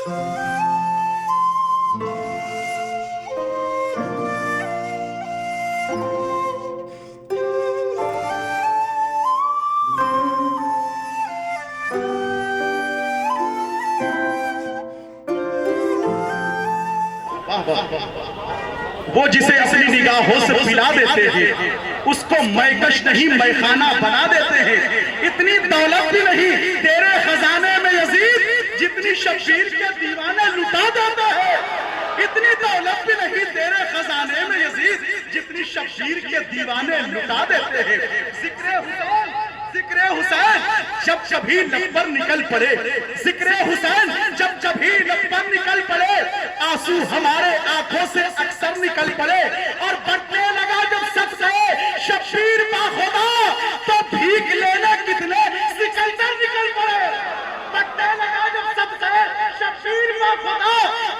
वो जिसे अपनी निगाहों से पिला देते हैं उसको मैकश नहीं मैखाना बना देते हैं। इतनी दौलत भी नहीं तेरे खजाने में यजीद जितनी शब्बीर के दीवाने लुटा देते हैं। इतनी दौलत भी नहीं तेरे खजाने में यजीद जितनी शब्बीर के दीवाने लुटा देते हैं। जिक्रे हुसैन जब कभी लब पर निकल पड़े, जिक्रे हुसैन जब कभी लब पर निकल पड़े, आंसू हमारे आंखों से अक्सर निकल पड़े और बढ़ने लगा जब सबसे शब्बीर बाखुदा तो भीख लेने कितने सिकंदर निकल पड़े। बढ़ने लगा जब सबसे शब्बीर बाखुदा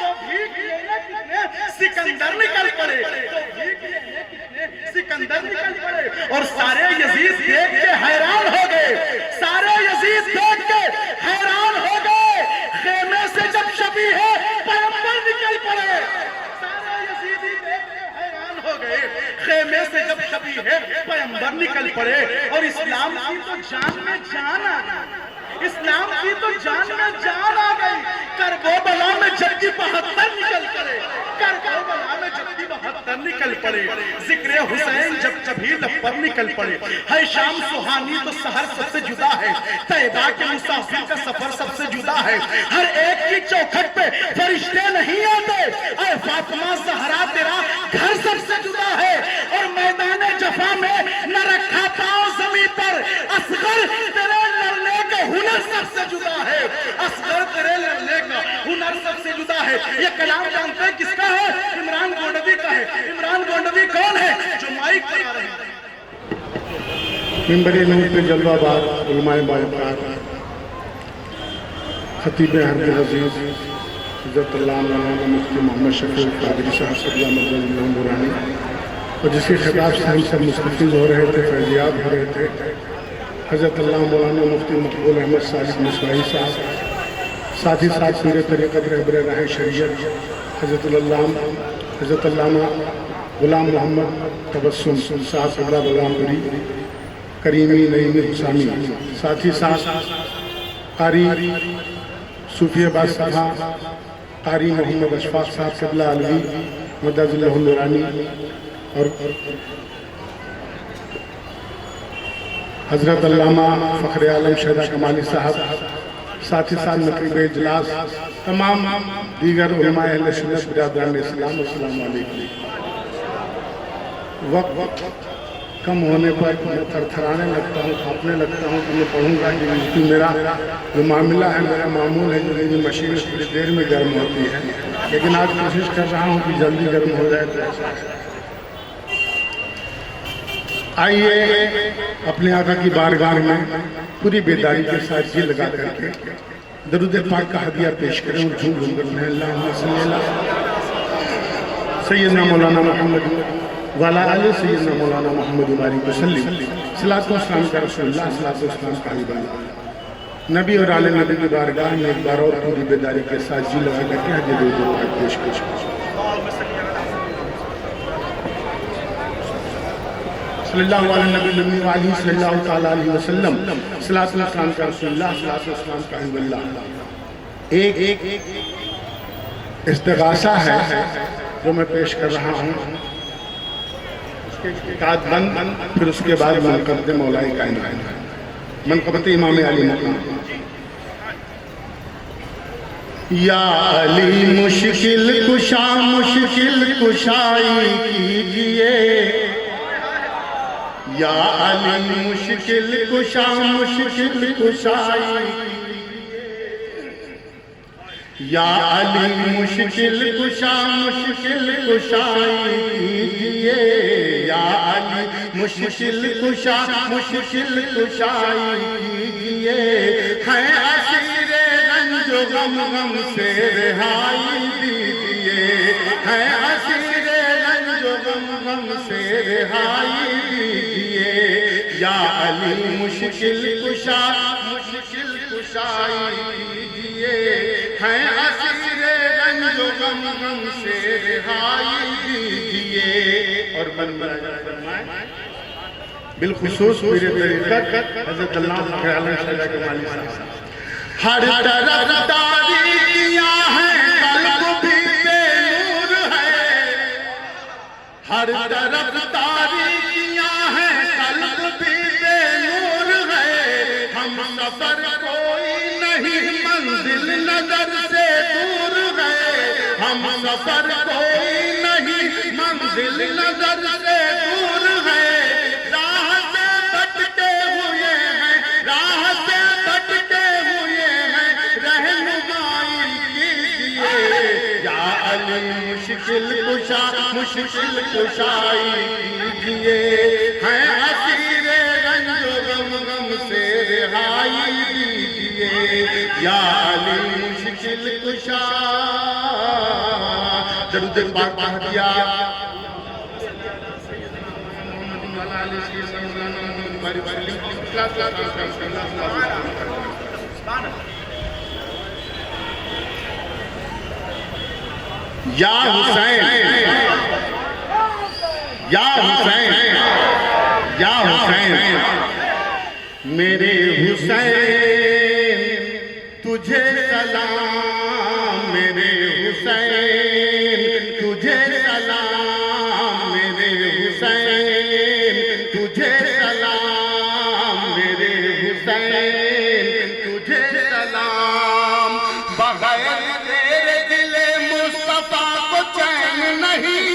तो भीख लेने कितने सिकंदर निकल पड़े, तो भीख लेने कितने सिकंदर निकल पड़े। और सारे यजीद देख के हैरान हो गए, सारे यजीद देख के हैरान हो गए। खेमे से जब शबी है पैगंबर निकल पड़े, सारे यजीदी देख के हैरान हो गए। खेमे से जब शबी है पैगंबर निकल पड़े और इस्लाम की तो जान में जान आ गई, इस्लाम की तो जान में जान आ गई। करबला में जबकि 72 निकल पड़े, करबला में जबकि 72 निकल पड़े। जिक्रे हुसैन जब कभी लब पर निकल पड़े। है शाम सुहानी तो शहर सबसे जुदा है, तैबा के मुसाफिर का सफर सबसे जुदा है। हर एक की चौखट पे फरिश्ते नहीं आते, ऐ फातिमा ज़हरा तेरा घर सबसे जुदा है। और मैदान जफा में न रखा पाँव ज़मीन पर, असगर तेरे लड़ने का हुनर सबसे जुदा है, असगर तेरे लड़ने का हुनर सबसे जुदा है। ये कलाम जानते हैं किसका है? इमरान गोंडवी का है। इमरान गोंडवी कौन है? जो माइक बजा रहे हैं। मिंबर नूर पे जलवाबाद उलमाए बायकार खतीब हरद अजीज इज़्ज़त अल्लाह मौलाना मुफ्ती मोहम्मद शफीक कादरी साहब सल्ला मदद नूरानी और जिसके खिताब से हम सब मुस्तफ़ीज़ हो रहे थे, फैज़याब हो रहे थे, हज़रत अल्लाह मौलाना मुफ्ती मकबूल अहमद सालिक मिसवाई साहब, साथ ही साथ पूरे तरीक़त रहबर राह शरीयत हज़रत अल्लामा गुलाम मोहम्मद तबस्सुम साहब सदरा बलामपुरी करीमी नईमी हुसानी, साथ ही साथ कारी सूफी अब्बास साहब, कारी मोहम्मद अशफाक साहब क़िबला अलवी मदद नूरानी और हज़रत अल्लामा फ़ख्र आलम शहदा कमाली साहब, साथ ही साथ नक़ीब इजलास, तमाम दीगर उलमाए अहले सुन्नत बिरादरान इस्लाम, अस्सलाम वालेकुम। वक्त कम होने पर मैं थरथराने लगता हूँ, काँपने लगता हूँ। तो मैं पढ़ूँगा कि मेरा जो मामला है, मेरा मामूल है, जो मेरी मशीन थोड़ी देर में गर्म होती है, लेकिन आज कोशिश कर रहा हूँ कि जल्दी गर्म हो जाए। तो आइए अपने आका की बारगाह में पूरी बेदारी के साथ जी लगा करके दरूद पाक का हदिया पेश करें और झूम झूम कर अल्लाहुम्मा सल्ली अला सय्यदना मौलाना मोहम्मद वाला आले सय्यदना मौलाना मोहम्मद बारिक वसल्लम। सलात व सलाम का रसूलुल्लाह, सलात व सलाम का हबीब नबी और आले नबी की बारगाह में एक बार और पूरी बेदारी के साथ जी लगा करके हदिया दरूद पाक पेश करें। सल्लल्लाहु अलैहि वसल्लम, सलात व सलाम का रसूलुल्लाह, सलात व सलाम का हबीबुल्लाह। एक इस्तिगासा है जो मैं पेश कर रहा हूँ, बंद, फिर उसके बाद मनक़बत मौलाए कायनात, मनक़बत इमाम अली मक़ाम। या अली मुश्किल कुशा मुश्किल कुशाई कीजिए, या अली मुश्किल कुशा मुश्किल कुशाई, या अली मुश्किल कुशा मुश्किल कुशाई कीजिए, या अली मुश्किल कुशा मुश्किल कुशाई कीजिए। है असीरे रंजो गम गम से रिहाई दीजिए, है असीरे रंजो गम गम से रिहाई दीजिए। या अली मुश्किल कुशा मुश्किल कुशाई कीजिए, है से रिहाई दीजिए। और बिलखुसूस मेरे तरीक़त हज़रत अल्लामा ख़याल ख़वाजा कमाली साहब, हर तरफ तारीकियां हैं कल्ब भी बेनूर है, हर तरफ तारीकियां हैं कल्ब भी बेनूर है। हम सफर कोई नहीं मंजिल नजर से दूर है, हम सफर कोई नहीं मंजिल नजर से दूर है। राह से भटके हुए हैं, राह से भटके हुए हैं, रहनुमाई कीजिए। या अली मुश्किल कुशा मुश्किल कुशाई कीजिए, हैं असीरे रंजो गम गम से रिहाई दीजिए। या अली मुश्किल कुशा। दरूद पाक पढ़ दिया। या हुसैन, या हुसैन, या हुसैन, मेरे हुसैन तुझे सलाम, मेरे हुसैन तुझे सलाम, मेरे हुसैन तुझे सलाम, मेरे हुसैन तुझे सलाम। बगैर तेरे दिले मुस्तफा को चैन नहीं,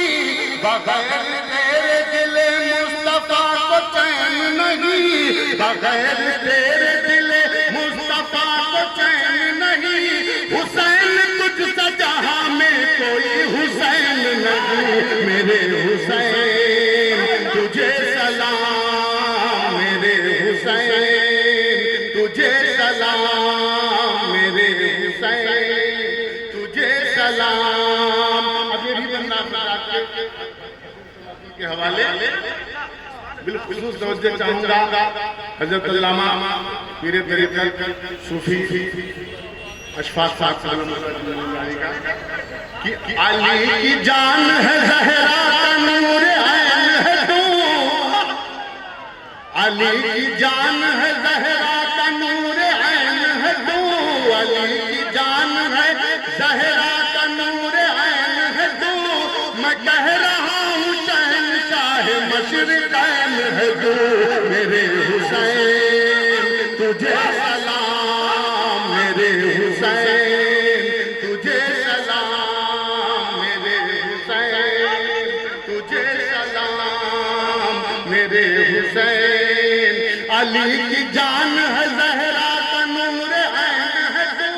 बगैर तेरे दिले मुस्तफा को चैन नहीं, बगैर तेरे दिले मुस्तफा को चैन नहीं। हुसैन तुझसे जहां में कोई हुसैन नहीं, मेरे हुसैन तुझे सलाम, मेरे हुसैन तुझे सलाम, मेरे हुसैन तुझे सलाम। अब ये भी बंदा के हवाले बिलखुसूस तवज्जो चाहूंगा हजरत अल्लामा पीर तरीक़त सूफी अशफाक साहब कि अली की जान है ज़हरा का नूर ऐन है तू, अली की जान है ज़हरा का नूर ऐन है तू, अली की जान है ज़हरा का नूर ऐन है तू। मैं कह रहा हूँ शहंशाह मशरिक़ैन है तू, मेरे हुसैन तुझे सलाम, मेरे हुसैन तुझे सलाम, मेरे हुसैन तुझे सलाम, मेरे हुसैन। अली की जान है ज़हरा का नूर ऐन है तू,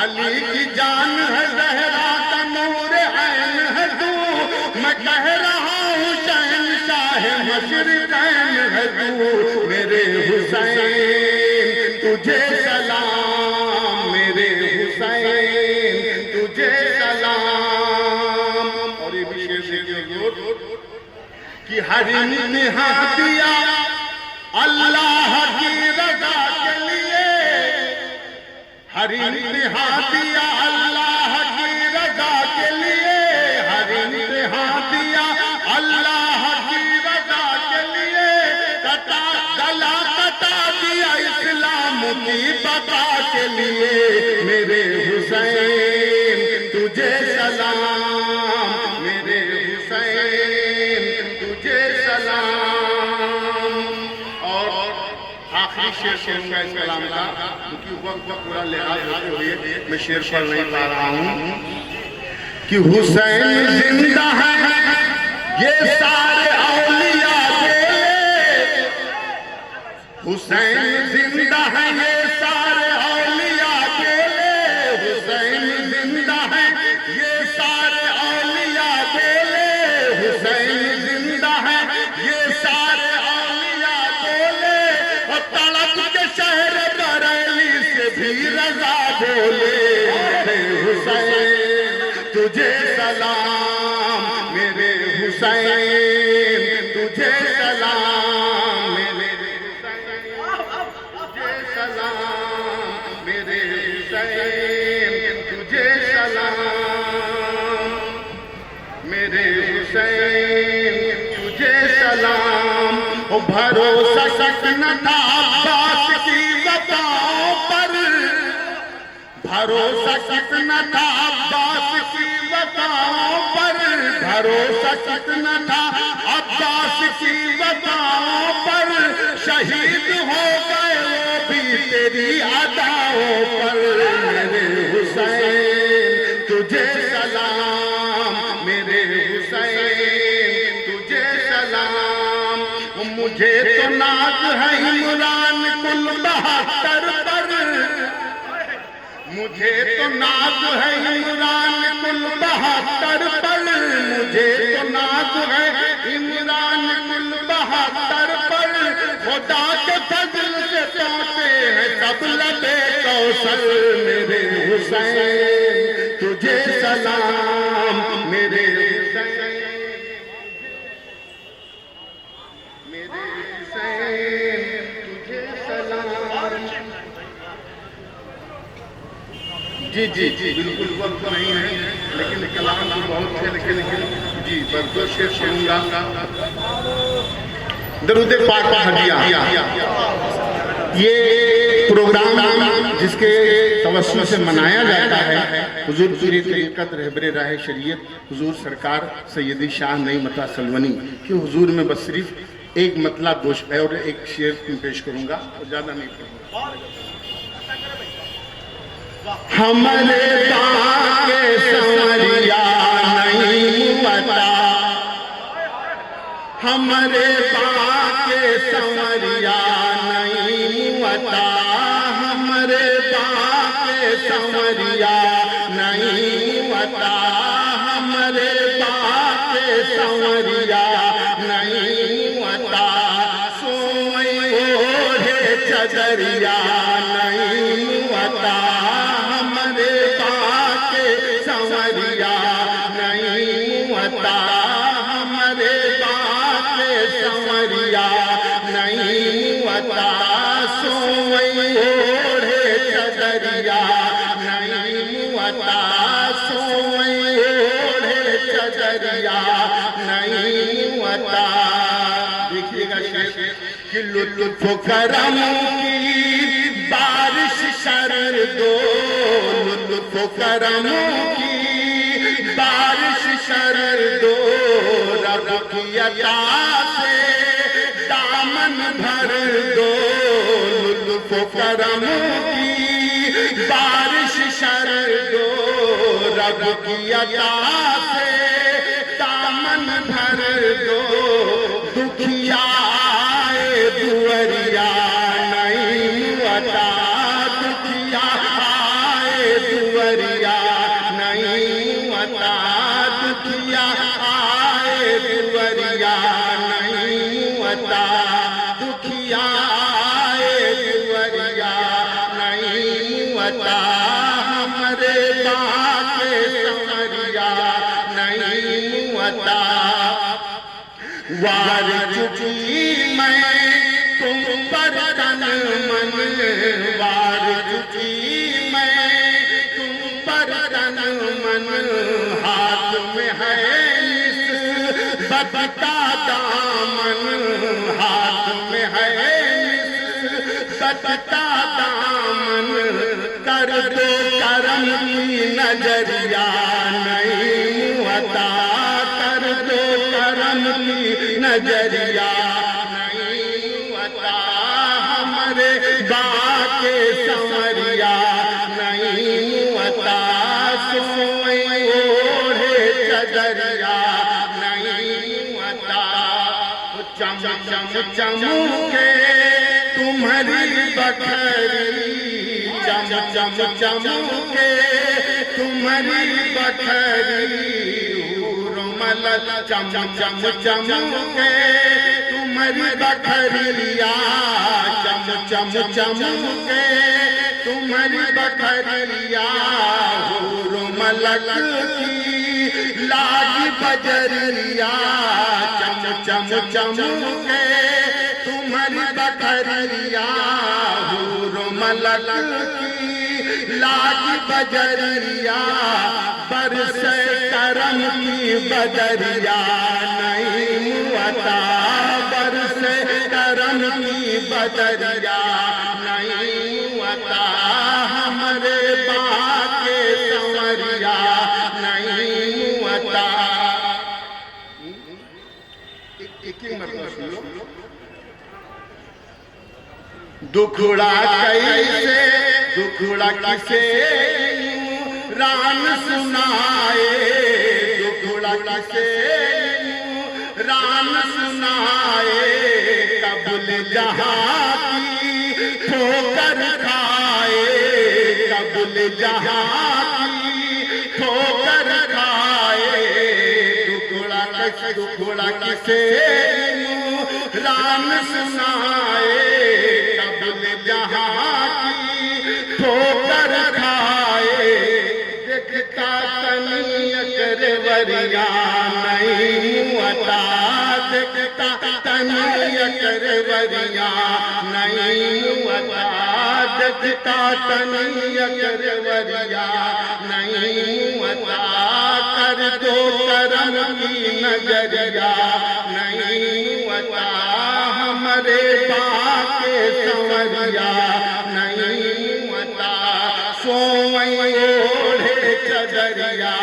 अली की जान है ज़हरा का नूर ऐन है तू। मैं कह रहा हूँ शहंशाह मशरिक़ैन है तू, मेरे हुसैन तुझे सलाम, मेरे हुसैन तुझे सलाम। और ये भी शेर देखिए कि हर इम्तिहान दिया अल्लाह की रज़ा के लिए, हर इम्तिहान दिया अल्लाह की रज़ा के लिए, हर इम्तिहान दिया अल्लाह की रज़ा के लिए। कटा गला कटा दिया इस्लाम की बका के लिए, मेरे हुसैन तुझे सलाम, मेरे हुसैन तुझे सलाम। और आखिरी शेर सुनूंगा इस कलाम का, क्योंकि वक्त पूरा लिहाज होते हुए मैं शेर पढ़ नहीं पा रहा हूँ कि हुसैन जिंदा है ये सारे औलिया बोले, हुसैन जिंदा है ये सारे औलिया बोले, हुसैन जिंदा है ये सारे औलिया बोले, हुसैन जिंदा है ये सारे औलिया बोले। और तड़प के शहर बरेली से भी रजा बोले, हुसैन तुझे सलाम, मेरे हुसैन तुझे सलाम, मेरे तुझे सलाम, मेरे हुसैन तुझे सलाम। भरोसा सच न था अब्बास की वफाओं पर, भरोसा सच न था अब्बास की वफाओं पर, भरोसा सच न था अब्बास की वफाओं पर, शहीद हो गए वो भी तेरी अदाओं पर। मेरे हुसैन तुझे सलाम, मेरे हुसैन तुझे सलाम। मुझे तो नाज है इमरान कुल 72 पर, मुझे तो नाज है इमरान कुल 72 पर, मुझे तो नाज है इमरान कुल 72 पर। खुदा के फजल से पहुंचे हैं सब लबे कौसर। मेरे हुसैन तुझे सलाम, मेरे हुसैन, मेरे हुसैन तुझे सलाम। जी जी जी बिल्कुल वक्त नहीं है, लेकिन कलाम तो बहुत है, लेकिन जी बस शेर सुनूंगा। दरूद पाक हदिया ये प्रोग्राम जिसके तवज्जो से मनाया जाता है हुजूर पीर तरीक़त रहबरे राह शरीयत हुजूर सरकार सैयदी शाह नई मता सलवनी कि हुजूर में बस सिर्फ एक मतला दोष है और एक शेर पेश करूंगा और ज़्यादा नहीं पढ़ूंगा। हमारे बाके संवरिया नहीं मुअता, हमारे बाके संवरिया नहीं मुअता, हमारे बाके संवरिया नहीं मुअता, हमारे बाके संवरिया नहीं मुअता। सोई ओढ़े चदरिया नहीं मुअता, हमारे बाके संवरिया नहीं मुअता, हमारे बाके संवरिया नहीं मुअता। सोई ओढ़े चदरिया नहीं मुअता, सोई ओढ़े चदरिया नहीं मुअता। देखिएगा शेर कि लुत्फ करम की बारिश शरण दो, लुत्फ करम की बारिश शरण दो, रब की अता से दामन भर दो, लुत्फ करम की बारिश शरण दो, रब की अता से दामन भर दो। दुखिया आए दुअरिया नहीं मुअता, दुखिया आए दुअरिया नहीं मुअता, दुखिया आए दुअरिया नहीं मुअता, दुखिया आए दुअरिया नहीं मुअता। हमारे बाके संवरिया नहीं मुअता। वार चुकी मैं तुम पर तन मन, वार चुकी मैं तुम पर तन मन, हाथ में है निस्बत दामन, हाथ में है निस्बत दामन। कर दो करम की नजरिया नहीं मुअता, कर दो करम की नजरिया नहीं मुअता। हमारे बाके संवरिया नहीं मुअता, सोई ओढ़े चदरिया नहीं मुअता। चम चम चमके तुम्हारी बखरी, चम चम चमके तुम्हारी बखरी, मलक चम चम चमके तुम्हारी बखरिया, चम चम चमके तुम्हारी बखरिया। हूर मलक की लागी बजरिया, चम चम चमके तुम्हारी बखरिया। हूर मलक की लागी बजरिया, बरसे करम की बदरिया नहीं मुअता, बरसे बदरिया नहीं अता हमरे बाके संवरिया नहीं अता। एक मतलब सुन लो। दुखड़ा कैसे दुखड़ा किसे रान सुनाए, दुखड़ा किसे रान सुनाए, कबुल जहाँ की ठोकर खाए, कबुल जहाँ की ठोकर खाए, दुखड़ा किसे रान सुनाए, कबुल जहाँ की ठोकर खाए, देखता तनिया करवरिया नहीं अता, देखता तनिया करवरिया नहीं अता, देखता तनिया करवरिया नहीं अता, कर दो करम की नजरिया नहीं अता, हमरे बाके संवरिया नहीं अता, सोई ओढ़े चदरिया